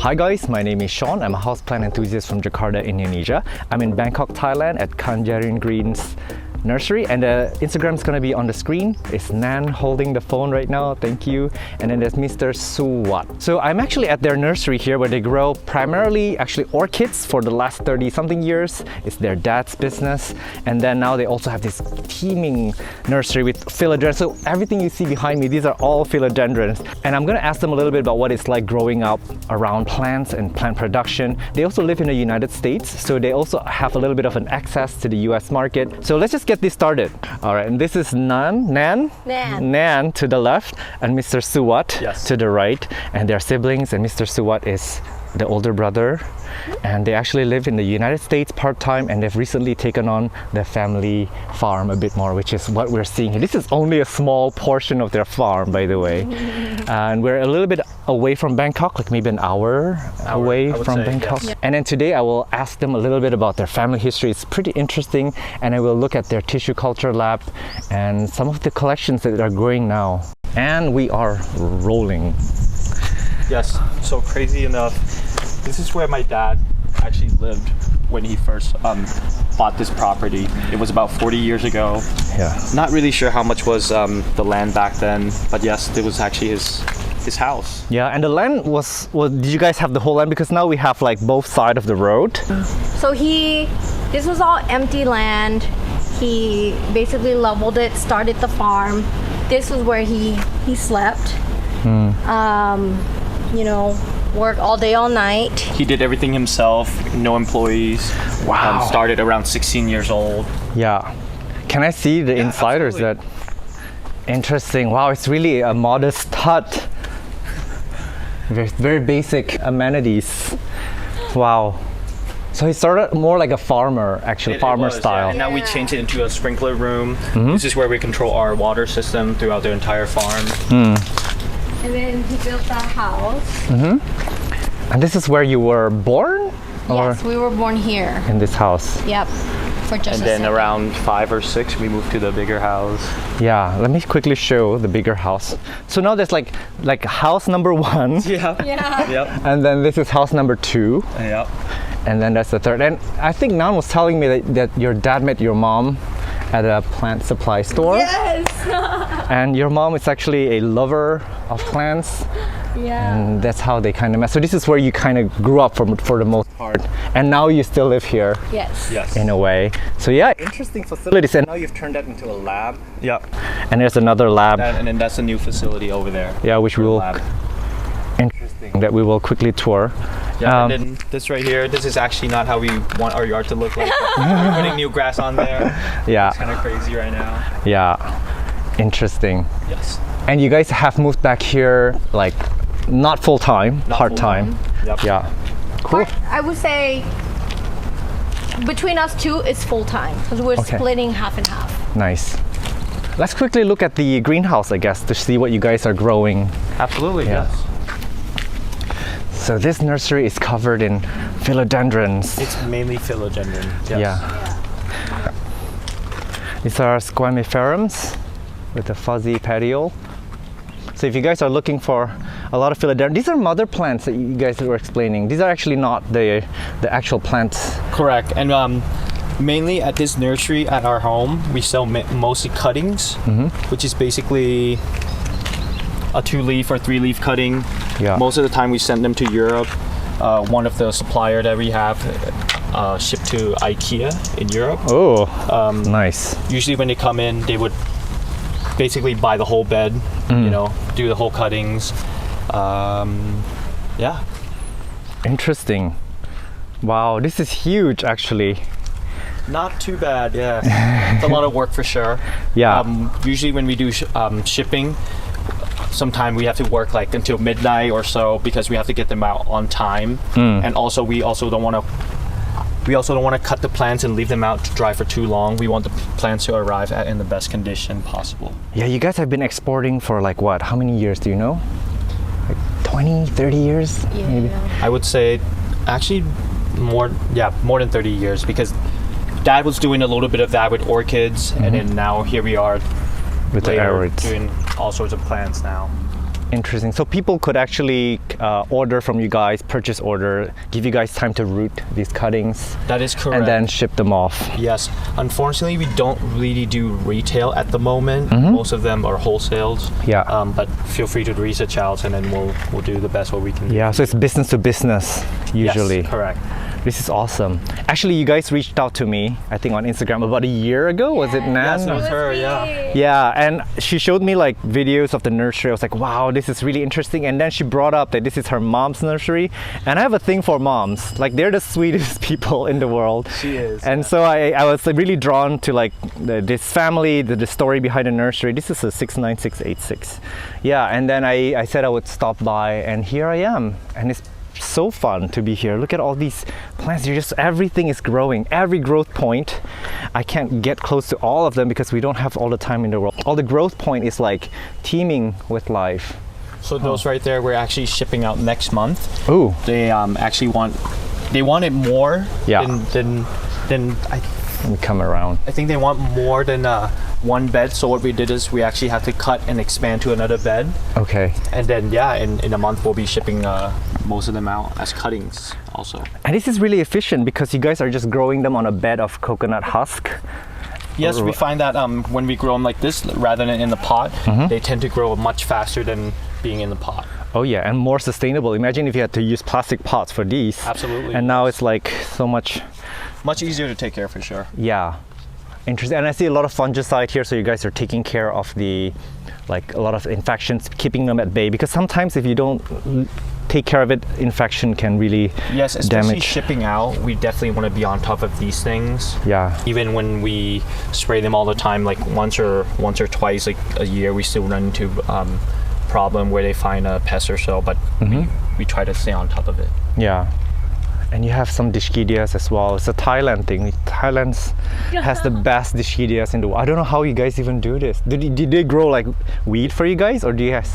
Hi guys, my name is Sean. I'm a houseplant enthusiast from Jakarta, Indonesia. I'm in Bangkok, Thailand at Kanjarin Green's Nursery, and Instagram is going to be on the screen. It's Nan holding the phone right now, thank you. And then there's Mr. Suwat. So I'm actually at their nursery here where they grow primarily actually orchids for the last 30 something years. It's their dad's business. And then now they also have this teeming nursery with philodendrons. So everything you see behind me, these are all philodendrons. And I'm going to ask them a little bit about what it's like growing up around plants and plant production. They also live in the United States, so they also have a little bit of an access to the US market. So let's just get this started. All right, and this is Nan to the left, and Mr. Suwat to the right, and they're siblings, and Mr. Suwat is the older brother, and they actually live in the United States part-time, and they've recently taken on the family farm a bit more, which is what we're seeing here. This is only a small portion of their farm, by the way. And we're a little bit away from Bangkok, like maybe an hour away from Bangkok. Yes. And then today I will ask them a little bit about their family history. It's pretty interesting, and I will look at their tissue culture lab and some of the collections that are growing now. And we are rolling. Yes, so crazy enough, this is where my dad actually lived when he first bought this property. It was about 40 years ago. Yeah. Not really sure how much was the land back then, but yes, it was actually his house. Yeah, and the land was, well, did you guys have the whole land? Because now we have like both sides of the road. So this was all empty land. He basically leveled it, started the farm. This was where he slept. You know, work all day, all night. He did everything himself, no employees. Wow. Started around 16 years old. Yeah. Can I see the inside, or is that interesting? Wow, it's really a modest hut. Very, very basic amenities. Wow. So he started more like a farmer, actually, farmer style. Yeah. And now we changed it into a sprinkler room. This is where we control our water system throughout the entire farm. And then he built that house. And this is where you were born? Yes, we were born here. In this house? Yep. For just and then around 5 or 6, we moved to the bigger house. Yeah, let me quickly show the bigger house. So now there's like house number 1. Yeah. Yep. And then this is house number 2. Yep. And then that's the third. And I think Nan was telling me that your dad met your mom at a plant supply store. Yes. And your mom is actually a lover of plants. Yeah. And that's how they kind of met. So this is where you kind of grew up for the most part. And now you still live here. Yes. In a way. So yeah, interesting facilities. And now you've turned that into a lab. Yep. And there's another lab. And then that's a new facility over there. Yeah, which we will. Lab. Interesting. That we will quickly tour. Yeah, and then this right here, this is actually not how we want our yard to look like. We're putting new grass on there. Yeah. It's kind of crazy right now. Yeah. Interesting. Yes. And you guys have moved back here like not full-time, part-time. Yep. Yeah. Cool. I would say between us two, it's full-time because we're splitting half and half. Nice. Let's quickly look at the greenhouse, I guess, to see what you guys are growing. Absolutely, yes. So this nursery is covered in philodendrons. It's mainly philodendron. Yes. Yeah. These are squamiferaums with a fuzzy petiole. So if you guys are looking for a lot of philodendron, these are mother plants that you guys were explaining. These are actually not the actual plants. Correct. And mainly at this nursery at our home, we sell mostly cuttings, which is basically a 2-leaf or 3-leaf cutting. Yeah. Most of the time we send them to Europe. One of the supplier that we have shipped to IKEA in Europe. Oh, nice. Usually when they come in, they would basically buy the whole bed, you know, do the whole cuttings. Yeah. Interesting. Wow, this is huge actually. Not too bad, yeah. It's a lot of work for sure. Yeah. Usually when we do shipping, sometimes we have to work like until midnight or so because we have to get them out on time. And also we also don't want to cut the plants and leave them out to dry for too long. We want the plants to arrive in the best condition possible. Yeah, you guys have been exporting for like what? How many years do you know? Like 20, 30 years? Yeah. Maybe? I would say actually more than 30 years because Dad was doing a little bit of that with orchids and then now here we are with the aroids. doing all sorts of plants now. Interesting. So people could actually order from you guys, purchase order, give you guys time to root these cuttings. That is correct. And then ship them off. Yes. Unfortunately, we don't really do retail at the moment. Most of them are wholesales. Yeah. But feel free to research out, and then we'll do the best what we can do. Yeah, so it's business to business usually. Yes, correct. This is awesome. Actually, you guys reached out to me, I think on Instagram about a year ago. Was it Nan? Yes, it was her. Yeah. Yeah, and she showed me like videos of the nursery. I was like, wow, this is really interesting. And then she brought up that this is her mom's nursery. And I have a thing for moms. Like, they're the sweetest people in the world. She is. And so I was really drawn to like this family, the story behind the nursery. This is a 69686. Yeah, and then I said I would stop by, and here I am. And it's so fun to be here. Look at all these plants. Everything is growing. Every growth point. I can't get close to all of them because we don't have all the time in the world. All the growth point is like teeming with life. So those right there, we're actually shipping out next month. Ooh. They actually wanted more than Let me come around. I think they want more than one bed. So what we did is we actually had to cut and expand to another bed. Okay. And then in a month we'll be shipping most of them out as cuttings also. And this is really efficient because you guys are just growing them on a bed of coconut husk. Yes, we find that when we grow them like this rather than in the pot, they tend to grow much faster than being in the pot. Oh yeah, and more sustainable. Imagine if you had to use plastic pots for these. Absolutely. And now it's like so much easier to take care for sure. Yeah. Interesting. And I see a lot of fungicide here, so you guys are taking care of a lot of infections, keeping them at bay, because sometimes if you don't take care of it, infection can really yes, especially damage. Shipping out, we definitely want to be on top of these things. Yeah. Even when we spray them all the time, like once or twice like a year, we still run into problem where they find a pest or so, but we try to stay on top of it. Yeah. And you have some Dischidias as well. It's a Thailand thing. Thailand has the best Dischidias in the world. I don't know how you guys even do this. Did they grow like weed for you guys, or do you guys?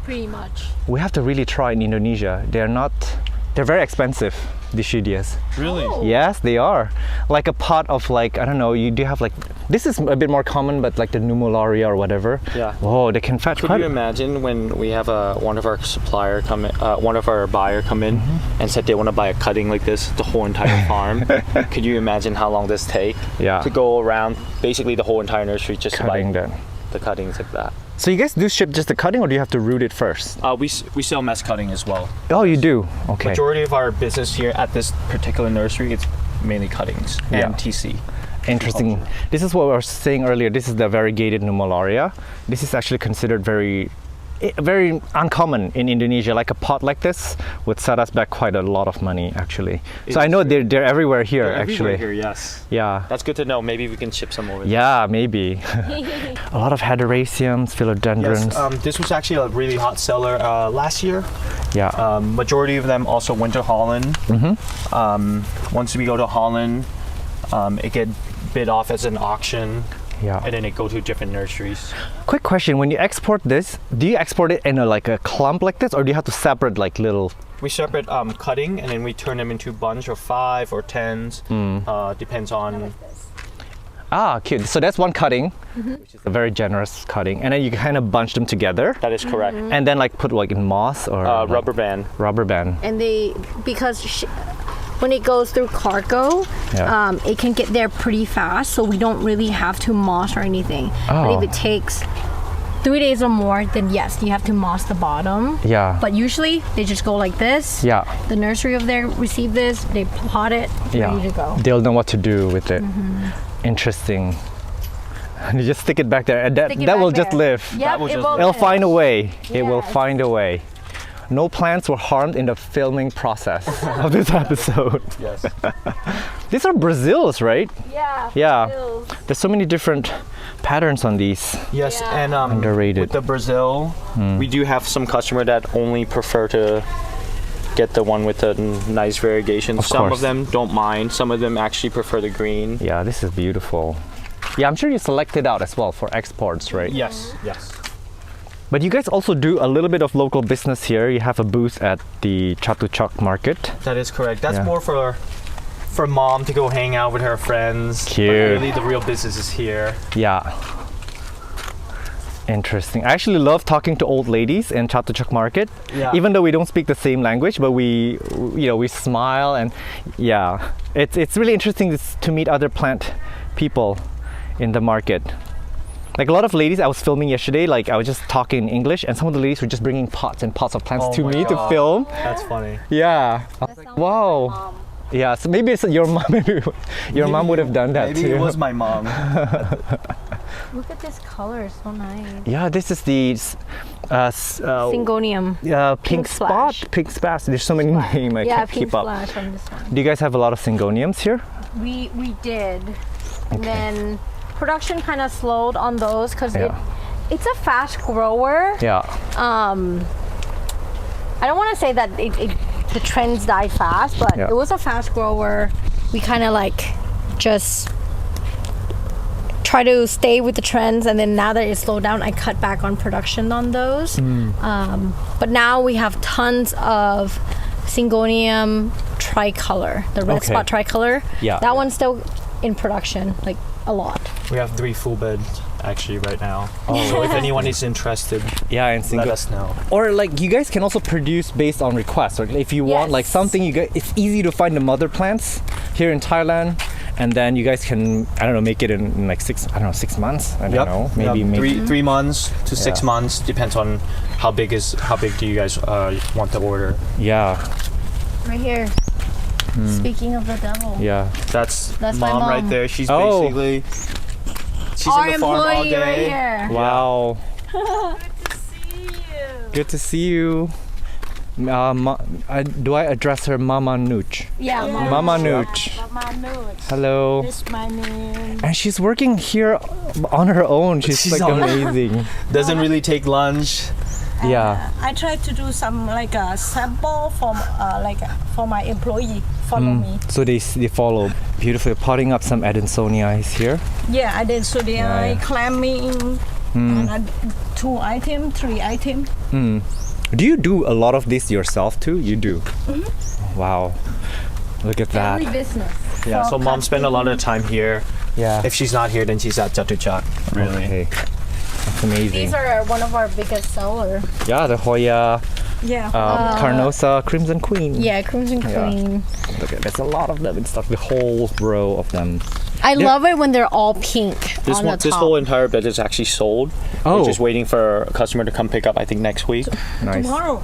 Pretty much. We have to really try in Indonesia. They're very expensive, Dischidias. Really? Oh. Yes, they are. Like a pot of like, I don't know, you do have like, this is a bit more common, but like the numularia or whatever. Yeah. Oh, they can fetch Could quite you imagine when we have one of our buyer come in and said they want to buy a cutting like this, the whole entire farm? Could you imagine how long this take? Yeah. To go around basically the whole entire nursery just cutting to that. buy the cuttings like that. So you guys do ship just the cutting, or do you have to root it first? We sell mesh cutting as well. Oh, you do? Okay. Majority of our business here at this particular nursery, it's mainly cuttings and TC. Interesting. This is what I was saying earlier. This is the variegated numularia. This is actually considered very uncommon in Indonesia. Like a pot like this would set us back quite a lot of money, actually. So I know they're everywhere here, They're actually. everywhere here, yes. Yeah. That's good to know. Maybe we can ship some over there. Yeah, maybe. A lot of hederaceums, philodendrons. Yes, this was actually a really hot seller last year. Yeah. Majority of them also went to Holland. Once we go to Holland, it get bid off as an auction. Yeah. And then it go to different nurseries. Quick question: when you export this, do you export it in a clump like this, or do you have to separate like little? We separate cutting, and then we turn them into bunch or 5 or 10s. Depends on. Ah, cute. So that's one cutting, which is a very generous cutting, and then you kind of bunch them together. That is correct. And then like put like in moss or Rubber band. Rubber band. And when it goes through cargo, it can get there pretty fast, so we don't really have to moss or anything. But if it takes 3 days or more, then yes, you have to moss the bottom. Yeah. But usually they just go like this. Yeah. The nursery over there receive this, they pot it, ready to go. They'll know what to do with it. Interesting. You just stick it back there, and that will just live. Yep, It'll find a way. It will Yes. find a way. No plants were harmed in the filming process of this episode. Yes. These are Brazils, right? Yeah. Yeah. Bills. There's so many different patterns on these. Yes, Yeah. and Underrated. with the Brazil, we do have some customer that only prefer to get the one with the nice variegation. Some course. of them don't mind. Some of them actually prefer the green. Yeah, this is beautiful. Yeah, I'm sure you select it out as well for exports, right? Yes, yes. But you guys also do a little bit of local business here. You have a booth at the Chatuchak market. That is correct. That's Yeah. more for mom to go hang out with her friends. Cute. But really, the real business is here. Yeah. Interesting. I actually love talking to old ladies in Chatuchak Market. Yeah. Even though we don't speak the same language, but we smile, and yeah, it's really interesting to meet other plant people in the market. Like a lot of ladies I was filming yesterday, like I was just talking in English, and some of the ladies were just bringing pots and pots of plants Oh to my me to God. film. That's funny. Yeah. I was like, wow. Yeah, so maybe it's your mom. Maybe your mom would have done that Maybe too. it was my mom. Look at this color, so nice. Yeah, this is the Syngonium. pink spot, splash. pink splash. There's so many names I Yeah, can't pink keep up. splash on this one. Do you guys have a lot of syngoniums here? We did, and then production kind of slowed on those because Yeah. it's a fast grower. Yeah. I don't want to say that the trends died fast, but Yeah. it was a fast grower. We kind of like just try to stay with the trends, and then now that it slowed down, I cut back on production on those. But now we have tons of Syngonium tricolor, the red Okay. spot tricolor. Yeah. That one's still in production, like a lot. We have 3 full beds actually right now. So if anyone is interested, Yeah, and let us know. Or like you guys can also produce based on requests. Or if you want like Yes. something, it's easy to find the mother plants here in Thailand, and then you guys can make it in like 6 months. I don't know, maybe maybe. 3 months to 6 Yeah. months depends on how big do you guys want to order. Yeah, Right here. Speaking of the devil. yeah. That's my mom right mom. there. She's Oh. basically she's Our in the farm all employee day. right here. Wow. Good to see you. Do I address her Mama Nooch? Yeah, Mama Nooch. Mama knows. Hello. That's my name. And she's working here on her own. She's She's like on- amazing. Doesn't really take lunch. Yeah. I try to do some like a sample from for my employee. Follow me. So they follow. Beautifully potting up some Adansonia here. Yeah, I did so Yeah. clamming and 2 item, 3 item. Do you do a lot of this yourself too? You do. Wow. Look at that. Family business. Yeah, so mom spent a lot of time here. Yeah. If she's not here, then she's at Chatuchak. Really. Okay. That's amazing. These are one of our biggest seller. Yeah, the Hoya, Yeah. Carnosa, Crimson Queen. Yeah, Crimson Yeah. Queen. Look at, there's a lot of them. It's like the whole row of them. I love it when they're all pink This on one, the this top. whole entire bed is actually sold. Oh. We're just waiting for a customer to come pick up. I think next week. Nice. Tomorrow,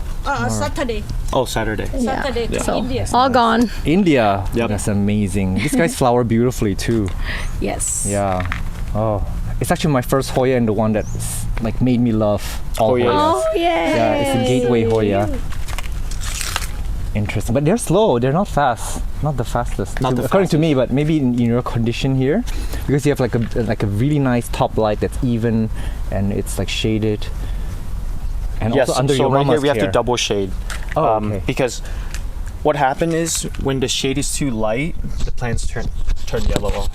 Saturday. Oh, Saturday. Yeah. Saturday to So, India. all gone. India. Yep. That's amazing. These guys flower beautifully too. Yes. Yeah. Oh. It's actually my first Hoya and the one that's like made me love all Hoyas. Hoyas. Oh, yay. Yeah, it's a gateway Hoya. Interesting, but they're slow. They're not fast. Not the fastest. Not the according to me, but maybe in your condition here, because you have like a really nice top light that's even, and it's like shaded. And Yes, also under so your right here mama's we have to care. double shade. Oh, okay. Because what happened is when the shade is too light, the plants turn yellow.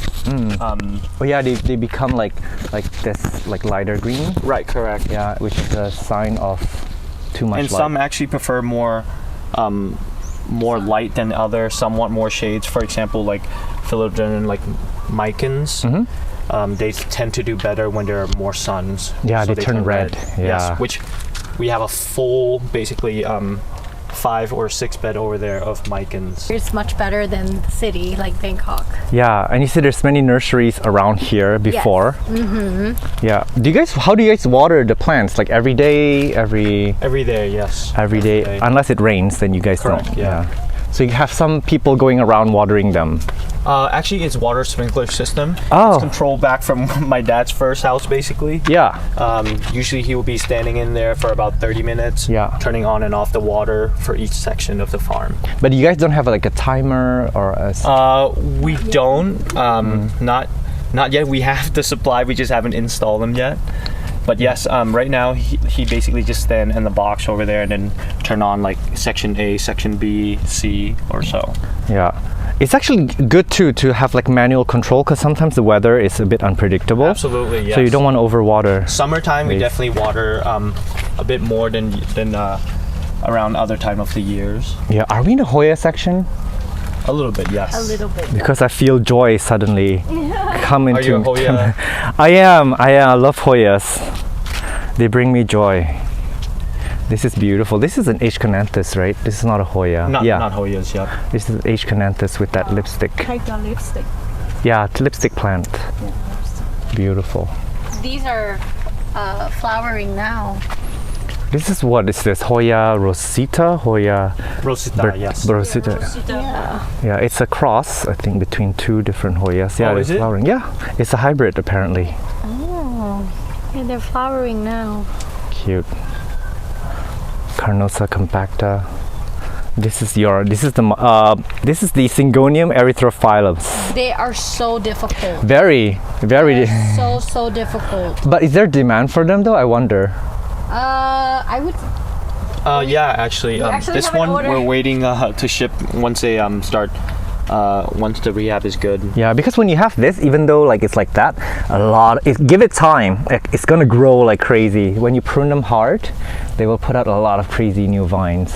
Oh yeah, they become like this like lighter green. Right, correct. Yeah, which is a sign of too much And light. some actually prefer more light than others. Some want more shades. For example, like Philodendron, like Micans. They tend to do better when there are more suns. Yeah, So they turn red. Yeah. Yes, which we have a full, basically 5 or 6 bed over there of Micans. It's much better than the city, like Bangkok. Yeah, and you said there's many nurseries around here before. Yeah. How do you guys water the plants? Like every day, every Every day, yes. day? Unless it rains, then you guys Correct, don't. yeah. So you have some people going around watering them. Actually, it's water sprinkler system. Oh. It's controlled back from my dad's first house, basically. Yeah. Usually he will be standing in there for about 30 minutes, Yeah. turning on and off the water for each section of the farm. But you guys don't have like a timer or a We don't, not yet. We have the supply, we just haven't installed them yet. But yes, right now he basically just stand in the box over there and then turn on like section A, section B, C, or so. Yeah. It's actually good too to have like manual control because sometimes the weather is a bit unpredictable. Absolutely, yes. So you don't want to overwater. Summertime, we Please. definitely water a bit more than around other time of the years. Yeah. Are we in the Hoya section? A little bit, yes. A little bit. Because I feel joy suddenly come into. Are you a Hoya? I am. I love Hoyas. They bring me joy. This is beautiful. This is an Aschenanthus, right? This is not a Hoya. Not yeah. not Hoyas, yeah. This is Aschenanthus with that lipstick. Like a lipstick. Yeah, it's a lipstick plant. Yeah, lipstick. Beautiful. These are flowering now. This is what is this? Hoya rosita? Hoya Rosita, yes. Rosita. Yeah. Yeah, it's a cross, I think, between two different Hoyas. Yeah, Oh, it's is it? flowering. Yeah, it's a hybrid apparently. Oh. Yeah, they're flowering now. Cute. Carnosa compacta. This is the Syngonium erythrophyllum. They are so difficult. Very. So difficult. But is there demand for them though? I wonder. I would. Yeah, actually, actually this have an one order. we're waiting to ship once they start. Once the rehab is good. Yeah, because when you have this, even though like it's like that, give it time. It's gonna grow like crazy. When you prune them hard, they will put out a lot of crazy new vines.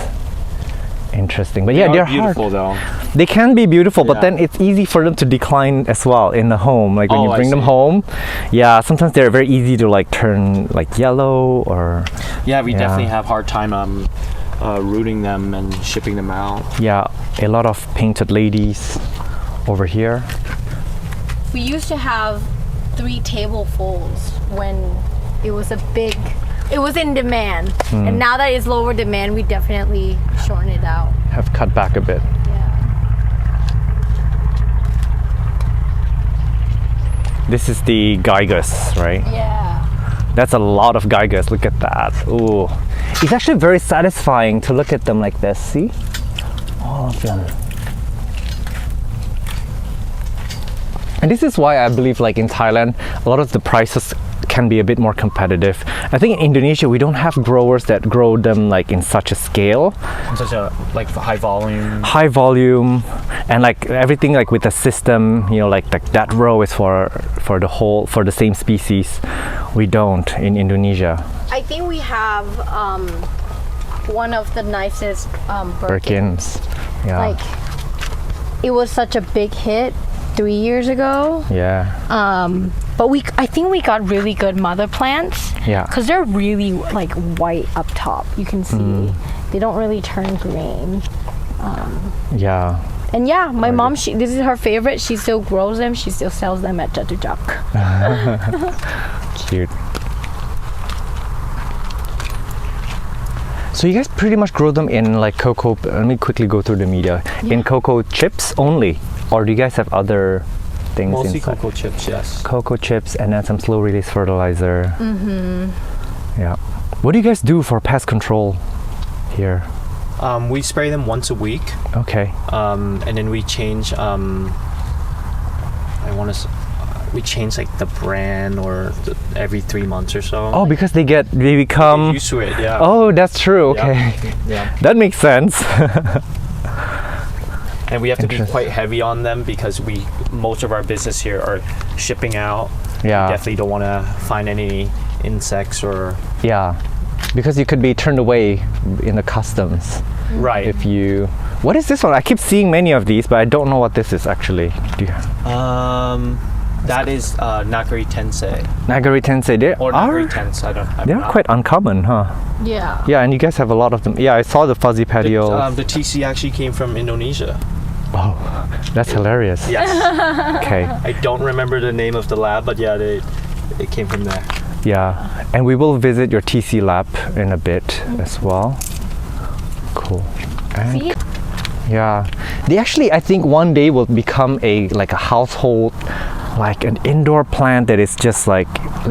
Interesting, but yeah, They they're are beautiful hard. though. They can be beautiful, but Yeah. then it's easy for them to decline as well in the home. Like when Oh, you I bring them see. home, yeah, sometimes they're very easy to like turn like yellow or Yeah, we Yeah. definitely have hard time rooting them and shipping them out. yeah, a lot of painted ladies over here. We used to have 3 tablesfuls when it was it was in demand. And now that it's lower demand, we definitely shorten it out. Have cut back a bit. Yeah. This is the Gigas, right? Yeah. That's a lot of Gigas. Look at that. Ooh. It's actually very satisfying to look at them like this. See? All of them. And this is why I believe like in Thailand, a lot of the prices can be a bit more competitive. I think in Indonesia, we don't have growers that grow them like in such a scale. Such a high volume. High volume and like everything like with the system, you know, like that row is for the same species. We don't in Indonesia. I think we have one of the nicest Birkins. Yeah. Like, it was such a big hit 3 years ago. Yeah. But I think we got really good mother plants. Yeah. Because they're really like white up top. You can see they don't really turn green. Yeah. And yeah, my mom, this is her favorite. She still grows them. She still sells them at Jatujak. Cute. So you guys pretty much grow them in like cocoa. Let me quickly go through the media. In cocoa chips only, or do you guys have other things Mostly inside? cocoa chips, yes. Cocoa chips and then some slow release fertilizer. Yeah. What do you guys do for pest control here? We spray them once a week, Okay. and then we change. We change like the brand every 3 months or so. Oh, because they become. Get used to it, yeah. Oh, that's true. Okay. Yeah. That makes sense. And we have to be Interesting. quite heavy on them because most of our business here are shipping out. Yeah. Definitely don't want to find any insects or Yeah. Because you could be turned away in the customs right. if you. What is this one? I keep seeing many of these, but I don't know what this is actually. Do you... That is Nagari Tensei Nagari Tensei. They or are. Nagari Tens. They're quite uncommon, huh? Yeah. Yeah, and you guys have a lot of them. Yeah, I saw the fuzzy patio. The TC actually came from Indonesia. Oh, that's hilarious. Yes. Okay. I don't remember the name of the lab, but yeah, it came from there. Yeah, and we will visit your TC lab in a bit as well. Cool. And See? yeah, they actually, I think one day will become a household, like an indoor plant that is just like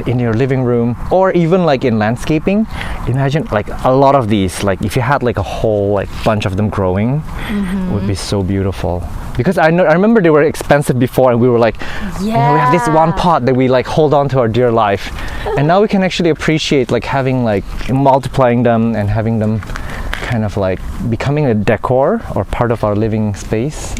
in your living room or even like in landscaping. Imagine like a lot of these, like if you had like a whole like bunch of them growing, it would be so beautiful. Because I remember they were expensive before and we were like, you know, we have this one pot that we like hold on to our dear life. And now we can actually appreciate like having like multiplying them and having them kind of like becoming a decor or part of our living space.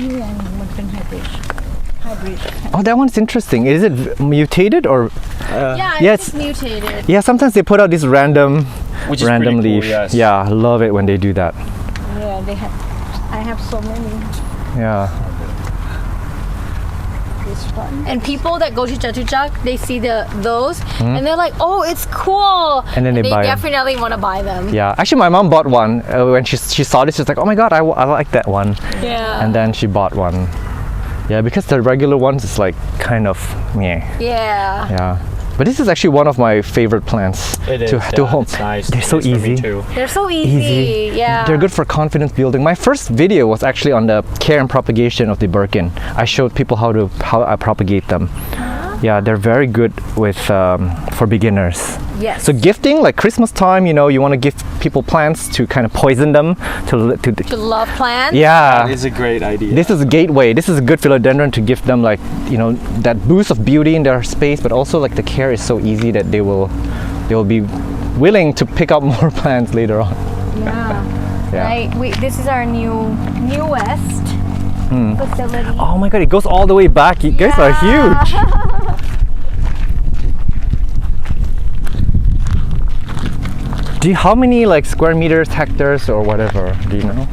Oh, that one's interesting. Is it mutated or? Yeah, yes. it's mutated. Yeah, sometimes they put out these random Which is pretty cool, leaf. yes. Yeah, I love it when they do that. Yeah, I have so many. Yeah. is fun. And people that go to Chatuchak, they see those and they're like, oh, it's cool. And then they buy 'em. definitely want to buy them. Yeah, actually my mom bought one when she saw this. She's like, oh my god, I like that one. Yeah. And then she bought one. Yeah, because the regular ones is like kind of meh. Yeah. Yeah. But this is actually one of my favorite plants It is. to home. It's nice. They're so It is for me easy. too. They're so easy. Yeah. They're good for confidence building. My first video was actually on the care and propagation of the Birkin. I showed people how I propagate them. Yeah, they're very good with for beginners. Yes. So gifting, like Christmas time, you want to give people plants to kind of poison them to to love plants. yeah. That is a great idea. This is a gateway. This is a good philodendron to give them like that boost of beauty in their space, but also like the care is so easy that they will be willing to pick up more plants later on. Yeah. Yeah. Right. This is our newest facility. Oh my god, it goes all the way back. You guys are huge. How many like square meters, hectares, or whatever? Do you know?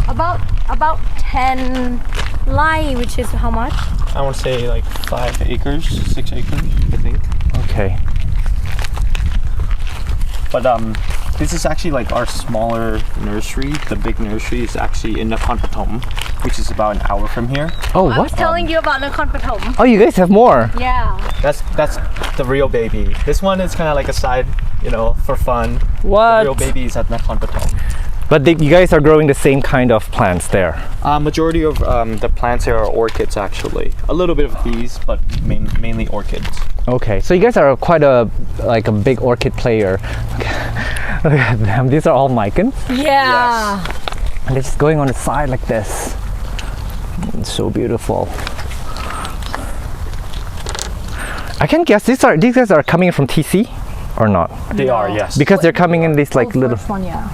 About 10 lai, which is how much? I want to say like 5 acres, 6 acres, I think. Okay. But this is actually like our smaller nursery. The big nursery is actually in Nakhon Pathom, which is about an hour from here. Oh, I was what? telling you about Nakhon Pathom. Oh, you guys have more. Yeah. That's the real baby. This one is kind of like a side, for fun. What? The real baby is at Nakhon Pathom. But you guys are growing the same kind of plants there. Majority of the plants here are orchids actually. A little bit of these, but mainly orchids. Okay, so you guys are quite a big orchid player. Look at them. These are all micans, Yeah. and they're just going on the side like this. It's so beautiful. I can guess these guys are coming from TC or not? They are, yes. Because they're coming in these like little. First one, yeah.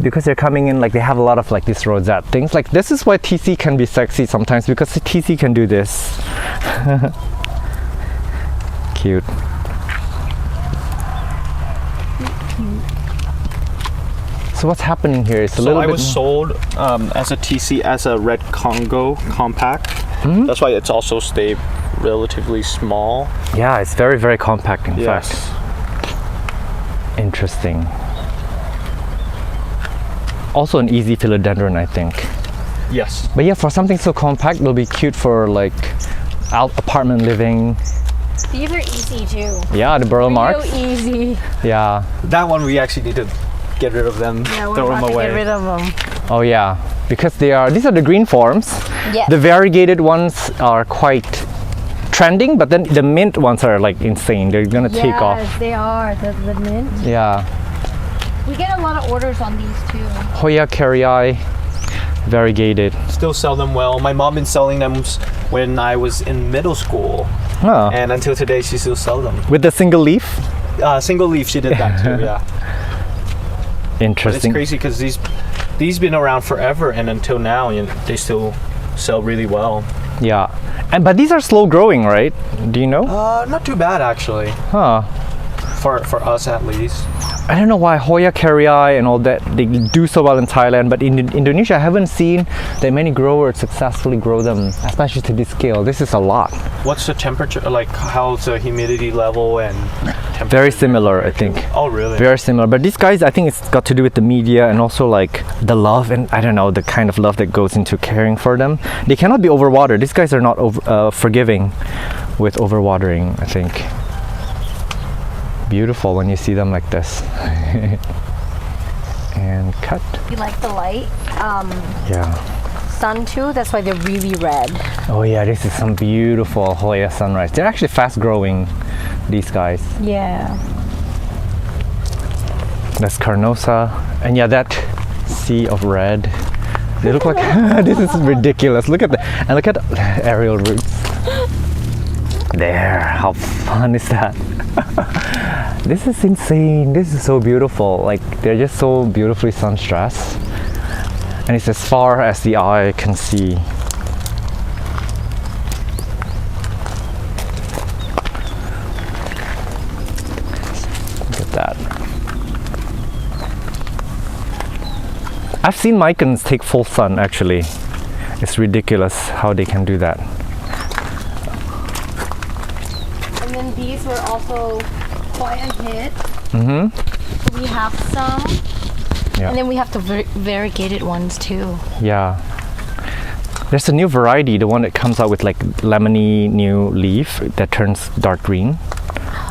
Because they're coming in like they have a lot of like these rosette things. Like this is why TC can be sexy sometimes, because TC can do this. Cute. So what's happening here? It's a little I bit. was sold as a TC as a red Congo compact. That's why it's also stayed relatively small. Yeah, it's very, very compact in Yes. fact. Interesting. Also an easy philodendron, I think. Yes. But yeah, for something so compact, it'll be cute for like apartment living. These are easy too. Yeah, the burrow marks. Real easy. Yeah. That one we actually need to get rid of them. Yeah, we're throw them about to away. get rid of them. Oh yeah, because these are the green forms. Yes. The variegated ones are quite trending, but then the mint ones are like insane. They're gonna take off. Yes, they are. The mint. Yeah. We get a lot of orders on these too. Hoya carrii, variegated. Still sell them well. My mom been selling them when I was in middle school, Huh. and until today she still sells them. With the single leaf? Single leaf, she did that too. Yeah. But it's Interesting. crazy because these been around forever, and until now, they still sell really well. Yeah. But these are slow growing, right? Do you know? Not too bad actually, Huh. for us at least. I don't know why Hoya carrii and all that, they do so well in Thailand, but in Indonesia I haven't seen that many growers successfully grow them, especially to this scale. This is a lot. What's the temperature like? How's the humidity level and temperature? Very similar, I think. Oh really? Very similar. But these guys, I think it's got to do with the media and also like the love and I don't know, the kind of love that goes into caring for them. They cannot be overwatered. These guys are not forgiving with overwatering, I think. Beautiful when you see them like this. And cut. You like the light Yeah. sun too? That's why they're really red. Oh yeah, this is some beautiful Hoya sunrise. They're actually fast growing, these guys. Yeah. That's Carnosa. And yeah, that sea of red. They look like this is ridiculous. Look at the aerial roots. There, how fun is that? This is insane. This is so beautiful. Like they're just so beautifully sun stressed. And it's as far as the eye can see. Look at that. I've seen micans take full sun actually. It's ridiculous how they can do that. And then these were also quite a hit. Mm-hmm. We have some. Yeah. And then we have the variegated ones too. Yeah. There's a new variety, the one that comes out with like lemony new leaf that turns dark green.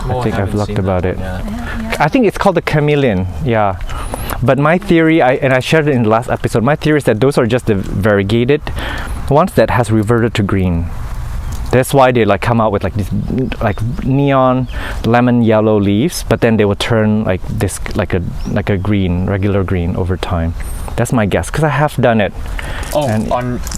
I think I've looked about it. I think it's called the chameleon. Yeah. But my theory, I shared it in the last episode, my theory is that those are just the variegated ones that has reverted to green. That's why they like come out with like these like neon lemon yellow leaves, but then they will turn like this like a green, regular green over time. That's my guess because I have done it. Oh,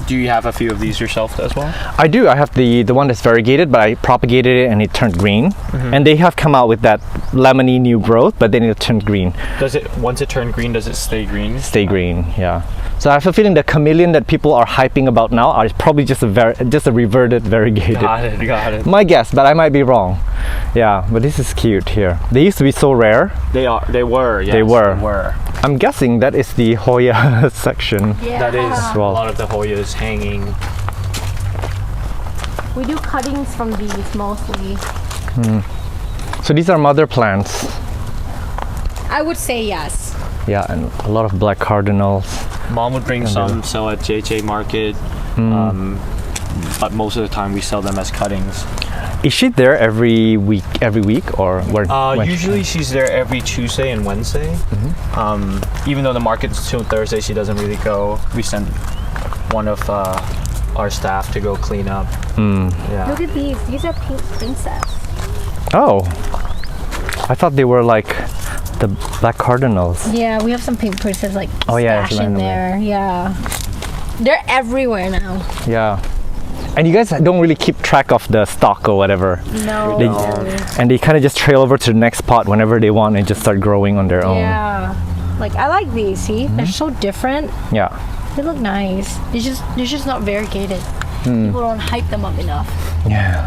do you have a few of these yourself as well? I do. I have the one that's variegated, but I propagated it and it turned green. And they have come out with that lemony new growth, but then it turned green. Does it once it turned green? Does it stay green? Stay green, yeah. So I have a feeling the chameleon that people are hyping about now are probably just a reverted variegated. Got it. My guess, but I might be wrong. Yeah, but this is cute here. They used to be so rare. They were. Yes, They were. I'm guessing that is the Hoya section. Yeah. That is well. a lot of the Hoyas hanging. We do cuttings from these mostly. So these are mother plants. I would say yes. Yeah, and a lot of black cardinals. Mom would bring some, sell at JJ Market, but most of the time we sell them as cuttings. Is she there every week or when? Usually she's there every Tuesday and Wednesday. Even though the market's till Thursday, she doesn't really go. We send one of our staff to go clean up. Yeah. Look at these. These are pink princess. Oh, I thought they were like the black cardinals. Yeah, we have some pink princess like yeah, stashed in there. Yeah. They're everywhere now. Yeah. And you guys don't really keep track of the stock or whatever. No. And they kind of just trail over to the next pot whenever they want and just start growing on their own. Yeah. Like I like these, see? They're so different. Yeah. They look nice. They're just not variegated. People don't hype them up enough. Yeah.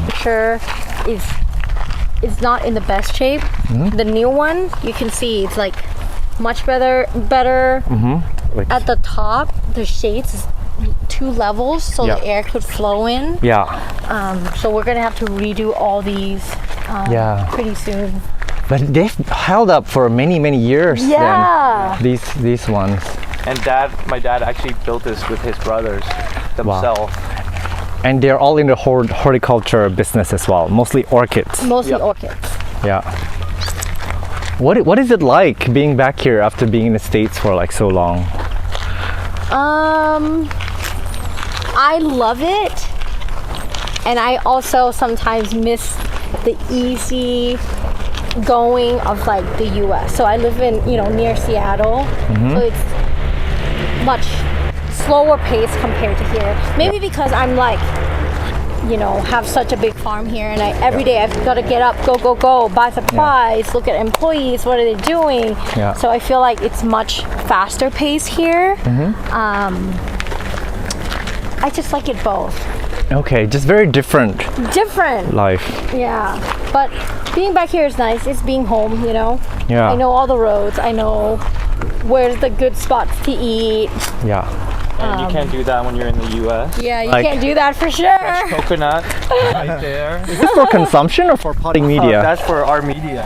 Picture is not in the best shape. The new one, you can see it's like much better. Like, At the top, the shades is 2 levels, so the air could flow in. yeah. So we're gonna have to redo all these pretty soon. But they've held up for many years. Yeah. Then these ones. And my dad actually built this with his brothers themselves. And they're all in the horticulture business as well, mostly orchids. Mostly orchids. Yeah. What is it like being back here after being in the States for like so long? I love it, and I also sometimes miss the easy going of like the U.S. So I live in near Seattle, so it's much slower pace compared to here. Maybe because I'm like have such a big farm here, and every day I've got to get up, go, buy supplies, look at employees, what are they doing? Yeah. So I feel like it's much faster pace here. I just like it both. Okay, just very different life. Yeah, but being back here is nice. It's being home, Yeah. I know all the roads. I know where's the good spots to eat. Yeah. And you can't do that when you're in the U.S. Yeah, you Like- can't do that for sure. Coconut right there. Is this for consumption or for potting media? That's for our media.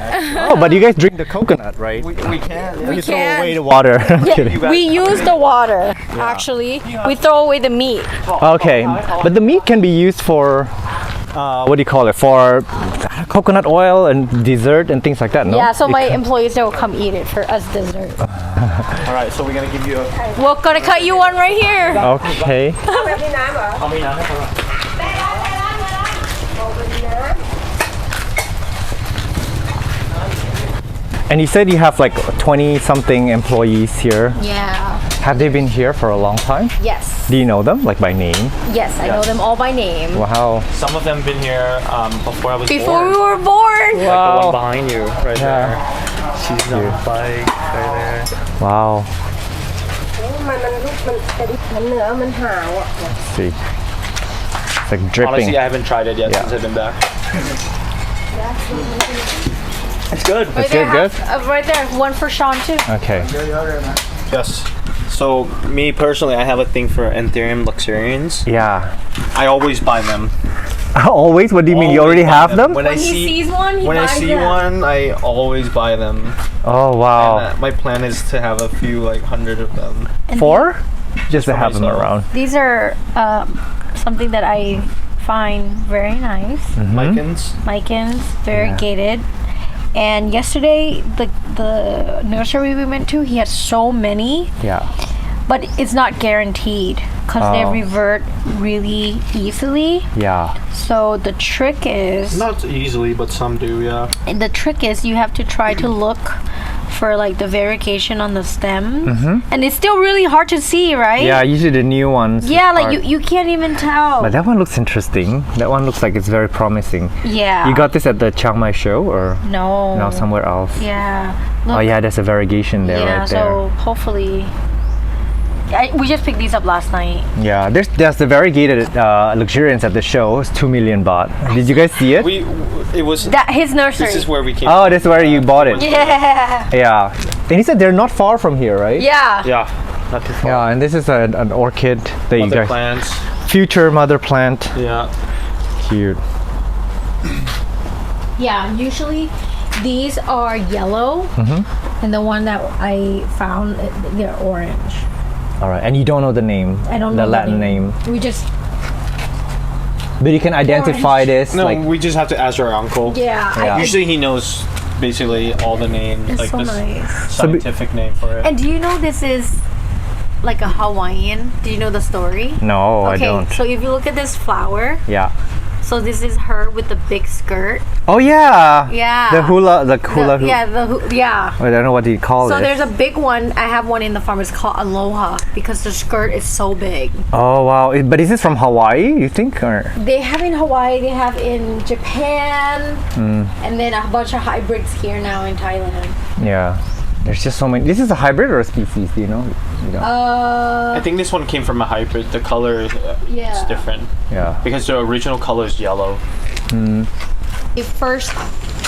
Oh, but you guys drink the coconut, right? We can. We You throw can. away the water. I'm kidding. We use the water, actually. We throw away the meat. Okay, but the meat can be used for what do you call it? For coconut oil and dessert and things like that, no? Yeah, so my employees, they will come eat it for us dessert. All right, so we're gonna give you a. We're gonna cut you one right here. Okay. How many now? And you said you have like 20 something employees here. Yeah. Have they been here for a long time? Yes. Do you know them, like by name? Yes, I know them all by name. Wow. Some of them been here before I was Before born. we were born. The Wow. one behind you, right Yeah. there. She's on the bike, right there. Wow. มันลูกมันแต่ดิบมันเนื้อมันหาวอ่ะ Let's see. It's like dripping. Honestly, I haven't tried it yet Yeah. since I've been back. It's good. Right good, there, good? right there. One for Sean too. Okay. Yes. So me personally, I have a thing for Anthurium luxurians. Yeah. I always buy them Always? What do you mean? You already Always buy have them? When, When I he see sees one, he when I buys see them. one, I always buy them. Oh wow. And, my plan is to have a few, like 100 of them. And 4? Just to for have them myself. around. These are something that I find very nice. Micans. Micans, variegated. And yesterday, the nursery we went to, he had so many, Yeah. but it's not guaranteed because they Oh. revert really easily. Yeah. So the trick is, Not easily, but some do, yeah. and the trick is you have to try to look for like the variegation on the stem, and it's still really hard to see, right? Yeah, usually the new ones. Yeah, like are- you can't even tell. But that one looks interesting. That one looks like it's very promising. Yeah. You got this at the Chiang Mai show or no. no somewhere else? Yeah. Oh Look, yeah, there's a variegation there yeah. right So hopefully, we just picked these up last night. there. Yeah, there's the variegated luxuriance at the show. It's 2 million baht. Did you guys see it? It was. That his nursery. This is where we came. Oh, that's where you bought it. Yeah. Yeah. And he said they're not far from here, right? Yeah. Yeah, not too far. Yeah, and this is an orchid that you Other guys plants. future mother plant. Yeah. Cute. Yeah. Usually, these are yellow, and the one that I found, they're orange. All right, and you don't know the name. I don't the know Latin name. We just But you can identify this No, like we just have to ask our uncle. Yeah. Usually he knows basically all the names, It's like so the nice. scientific name for it. And do you know this is like a Hawaiian? Do you know the story? No, I don't. So if you look at this flower, Yeah. so this is her with the big skirt. Oh yeah. Yeah. The hula hoop. Yeah. I don't know what you call So it. there's a big one. I have one in the farm. It's called Aloha because the skirt is so big. Oh wow! But is this from Hawaii? You think or? They have in Hawaii. They have in Japan, and then a bunch of hybrids here now in Thailand. Yeah. There's just so many. This is a hybrid or a species? Do you know? You don't. I think this one came from a hybrid. The color is Yeah. different Yeah. because the original color is yellow. The first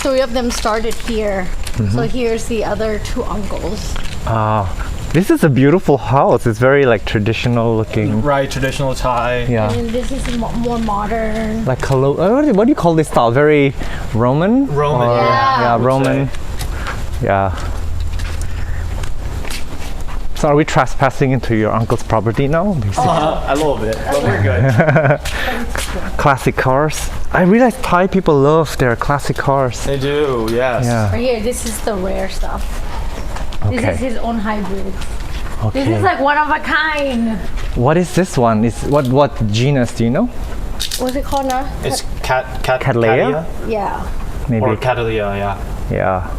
3 of them started here. So here's the other 2 uncles. This is a beautiful house. It's very like traditional looking. Right, traditional Thai. Yeah. And then this is more modern. Like what do you call this style? Very Roman. Roman, Or- yeah, Yeah, I would Roman. Yeah. So are we trespassing into your uncle's property now? A little bit, but we're good. Classic cars. I realize Thai people love their classic cars. They do, yes. Yeah. Right here, this is the rare stuff. This Okay. is his own hybrid. Okay. This is like one of a kind. What is this one? Is what genus do you know? What's it called now? It's Cattleya? Yeah. Maybe. Or Cattleya, yeah. Yeah.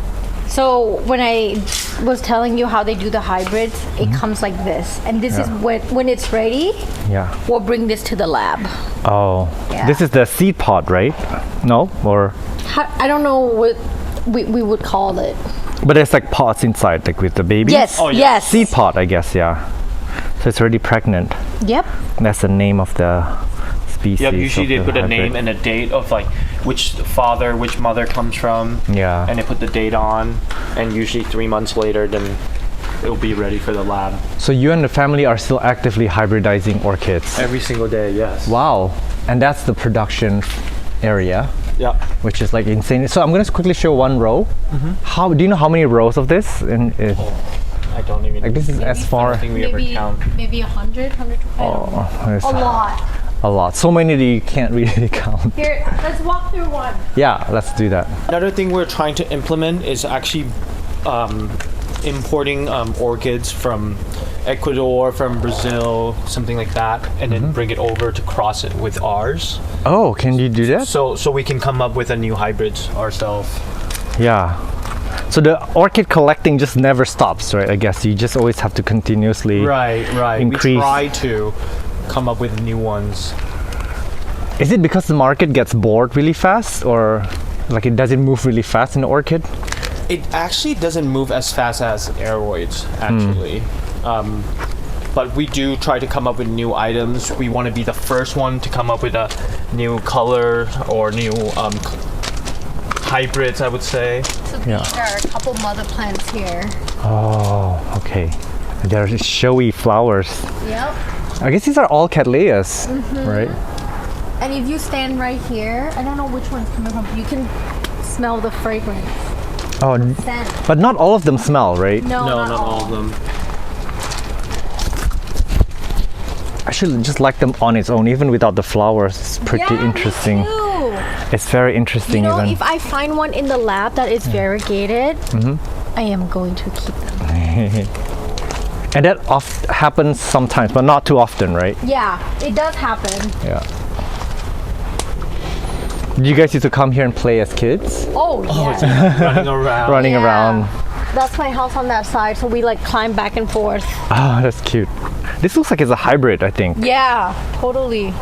So when I was telling you how they do the hybrids, it comes like this. And this is when it's ready, Yeah. we'll bring this to the lab. Oh. Yeah. This is the seed pod, right? No? Or I don't know what we would call it. but there's like pods inside, like with the baby. Yes, Oh, yeah. yes. Seed pod, I guess. Yeah. So it's already pregnant. Yep. That's the name of the species. Yep, usually of they the put a hybrid. name and a date of like which father, which mother comes from. Yeah. And they put the date on, and usually 3 months later, then it'll be ready for the lab. So you and the family are still actively hybridizing orchids. Every single day, yes. Wow. And that's the production area, Yeah. which is like insane. So I'm gonna quickly show one row. How do you know how many rows of this? I don't even. Like this is as I far. don't think we ever count. Maybe 100, 100 I don't know. It's A lot. a lot. So many that you can't really count. Here, let's walk through one. Yeah, let's do that. Another thing we're trying to implement is actually importing orchids from Ecuador, from Brazil, something like that, and then bring it over to cross it with ours. Oh, can you do that? So we can come up with a new hybrids ourselves. Yeah. So the orchid collecting just never stops, right? I guess you just always have to continuously. Right. Increase. We try to come up with new ones. Is it because the market gets bored really fast, or like it doesn't move really fast in the orchid? It actually doesn't move as fast as aroids, actually. But we do try to come up with new items. We want to be the first one to come up with a new color or new hybrids, I would say. So these are a couple mother plants here. Oh, okay. There's showy flowers. Yep. I guess these are all Cattleyas, right? And if you stand right here, I don't know which one's coming from. You can smell the fragrance. Oh, Scent. but not all of them smell, right? No, No, not not all of them. I should just like them on its own, even without the flowers. It's pretty Yeah, interesting. Me too. It's very interesting, You know, even. if I find one in the lab that is variegated, I am going to keep them. And that happens sometimes, but not too often, right? Yeah, it does happen. Yeah. Did you guys used to come here and play as kids? Oh, yeah. Running around. Running Yeah. around. That's my house on that side, so we like climb back and forth. Oh, that's cute. This looks like it's a hybrid, I think. Yeah, totally.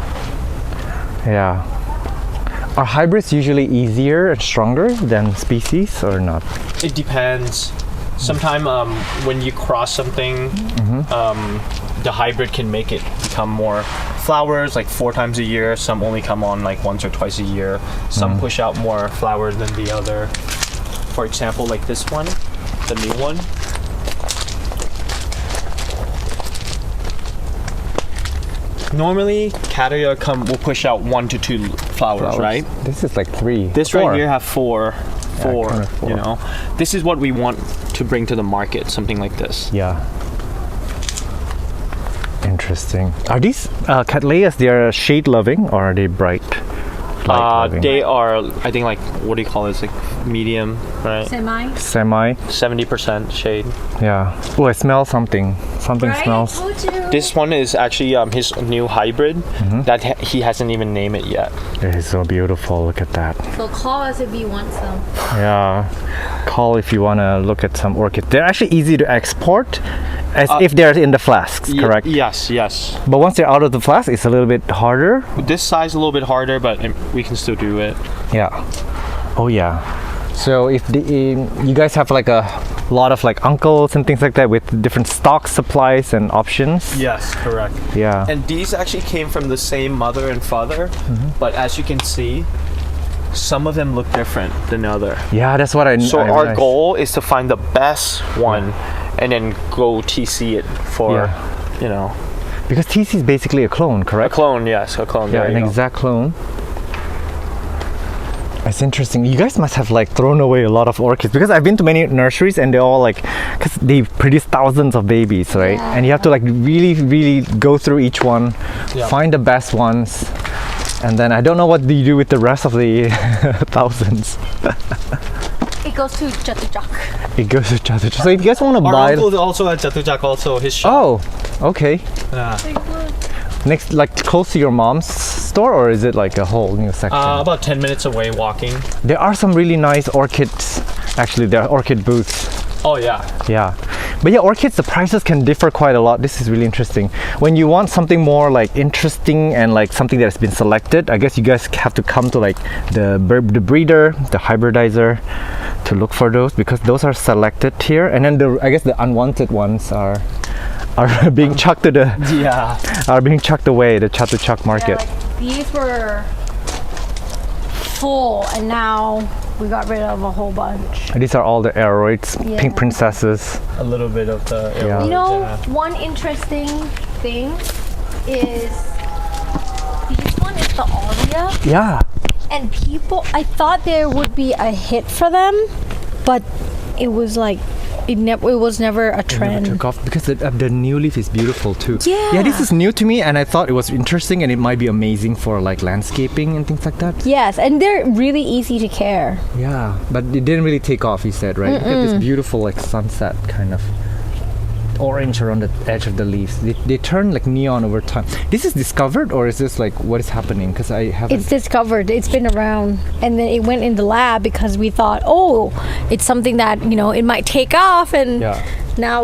Yeah. Are hybrids usually easier and stronger than species or not? It depends. Sometimes when you cross something, the hybrid can make it become more flowers like 4 times a year. Some only come on like once or twice a year. Some push out more flowers than the other. For example, like this one, the new one. Normally, Cattleya will push out 1 to 2 flowers, right? This is like 3. This 4. right here have 4. kinda 4. You know, this is what we want to bring to the market. Something like this. Yeah. Interesting. Are these Cattleyas, they are shade loving or are they bright light loving? They are, I think, like, what do you call this? Like medium, right? Semi. Semi. 70% shade. Yeah. Oh, I smell something. Something smells. This one is actually his new hybrid that he hasn't even named it yet. It is so beautiful. Look at that. So call us if you want some. Yeah. Call if you want to look at some orchids. They're actually easy to export as if they're in the flasks, correct? Yes, yes. But once they're out of the flask, it's a little bit harder. This size a little bit harder, but we can still do it. Yeah. Oh yeah. So if you guys have like a lot of like uncles and things like that with different stock supplies and options. Yes, correct. Yeah. And these actually came from the same mother and father, but as you can see, some of them look different than the other. Yeah, that's what I. So I our realized. goal is to find the best one, and then go TC it for, you know, Because TC is basically a clone, a correct? clone. Yes, a clone. Yeah, There an you go. exact clone. It's interesting. You guys must have like thrown away a lot of orchids because I've been to many nurseries and they're all like, because they produce thousands of babies, right? Yeah. And you have to like really go through each one, Yeah. find the best ones, and then I don't know what do you do with the rest of the thousands. It goes to Jatujak. It goes to Chatuchak. So if you guys want to Our buy, uncle also at Jatujak, also his shop. oh, okay. Yeah. Next, like close to your mom's store, or is it like a whole new section? About 10 minutes away walking. There are some really nice orchids. Actually, there are orchid booths. Oh yeah. Yeah, but yeah, orchids, the prices can differ quite a lot. This is really interesting. When you want something more like interesting and like something that has been selected, I guess you guys have to come to like the breeder, the hybridizer, to look for those, because those are selected here, and then I guess the unwanted ones are being chucked to the are being chucked away, the Chatuchak market. Yeah, like, these were full, and now we got rid of a whole bunch. These are all the aroids, Yeah. pink princesses. A little bit of the. Yeah. You know, one interesting thing is this one is the Aurea, Yeah, and I thought there would be a hit for them, but it was like it was never a never trend. took off because the new leaf is beautiful too. Yeah. This is new to me, and I thought it was interesting, and it might be amazing for like landscaping and things like that. Yes, and they're really easy to care. Yeah, but it didn't really take off, you said, right? Look at this beautiful like sunset kind of orange around the edge of the leaves. They turn like neon over time. This is discovered, or is this like what is happening? Because I haven't. It's discovered. It's been around, and then it went in the lab because we thought, oh, it's something that it might take off, and Yeah. now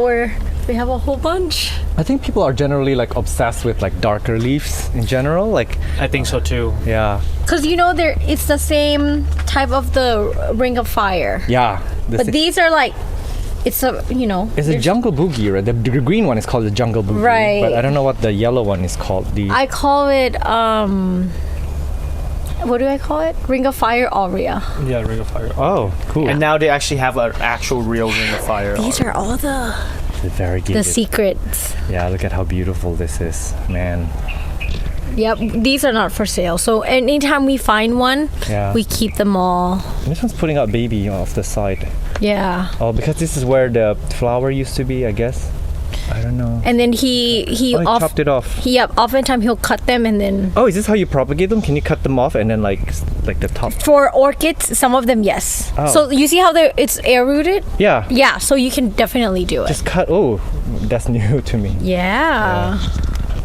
we have a whole bunch. I think people are generally like obsessed with like darker leaves in general. Like, I think so too. yeah, Because it's the same type of the Ring of Fire, yeah. but these are like, it's a It's a jungle boogie, right? The green one is called the jungle boogie, Right. But I don't know what the yellow one is called. I call it what do I call it? Ring of Fire Aurea. Yeah, Ring of Fire. Oh, cool. And now they actually have an actual real Ring of Fire. These are all the It's variegated. secrets. Yeah, look at how beautiful this is, man. Yep, these are not for sale. So anytime we find one, Yeah. we keep them all. And this one's putting out baby off the side. Yeah. Oh, because this is where the flower used to be, I guess. I don't know. And then he Chopped it off. Yep, oftentimes he'll cut them and then Oh, is this how you propagate them? Can you cut them off and then like the top? for orchids, some of them yes. Oh. So you see how it's air rooted? Yeah. Yeah, so you can definitely do it. Just cut. Oh, that's new to me. Yeah.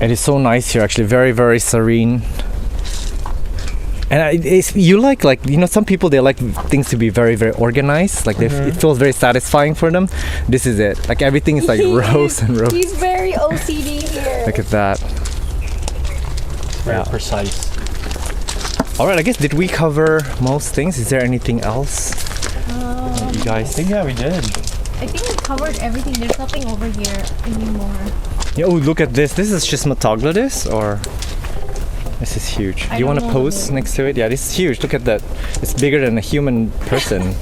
It is so nice here, actually. Very, very serene. And you like some people, they like things to be very, very organized. Like it feels very satisfying for them. This is it. Like everything is like rows and rows. He's very OCD here. Look at that. Very precise. All right, I guess did we cover most things? Is there anything else? You guys think? Yeah, we did. I think we covered everything. There's nothing over here anymore. Yeah, oh, look at this. This is Schismatoglotis, or this is huge. Do you don't want to know pose next to it? Yeah, this is huge. Look at that. It's bigger than a human person.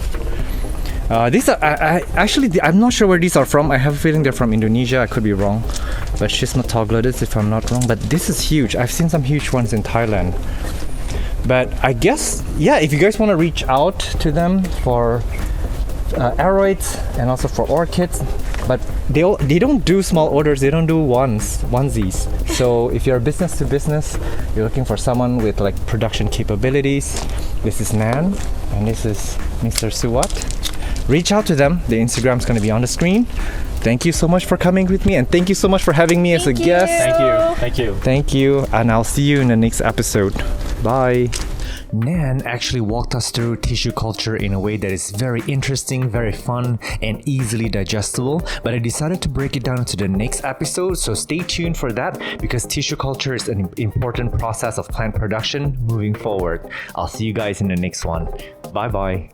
These are actually, I'm not sure where these are from. I have a feeling they're from Indonesia. I could be wrong, but Schismatoglotis, if I'm not wrong. But this is huge. I've seen some huge ones in Thailand. But I guess, yeah, if you guys want to reach out to them for aroids and also for orchids, but they don't do small orders. They don't do onesies. So if you're a business to business, you're looking for someone with like production capabilities. This is Nan, and this is Mr. Suwat. Reach out to them. The Instagram's going to be on the screen. Thank you so much for coming with me, and thank you so much for having me as a guest. Thank you. Thank you. Thank you, and I'll see you in the next episode. Bye. Nan actually walked us through tissue culture in a way that is very interesting, very fun, and easily digestible. But I decided to break it down into the next episode, so stay tuned for that because tissue culture is an important process of plant production moving forward. I'll see you guys in the next one. Bye bye.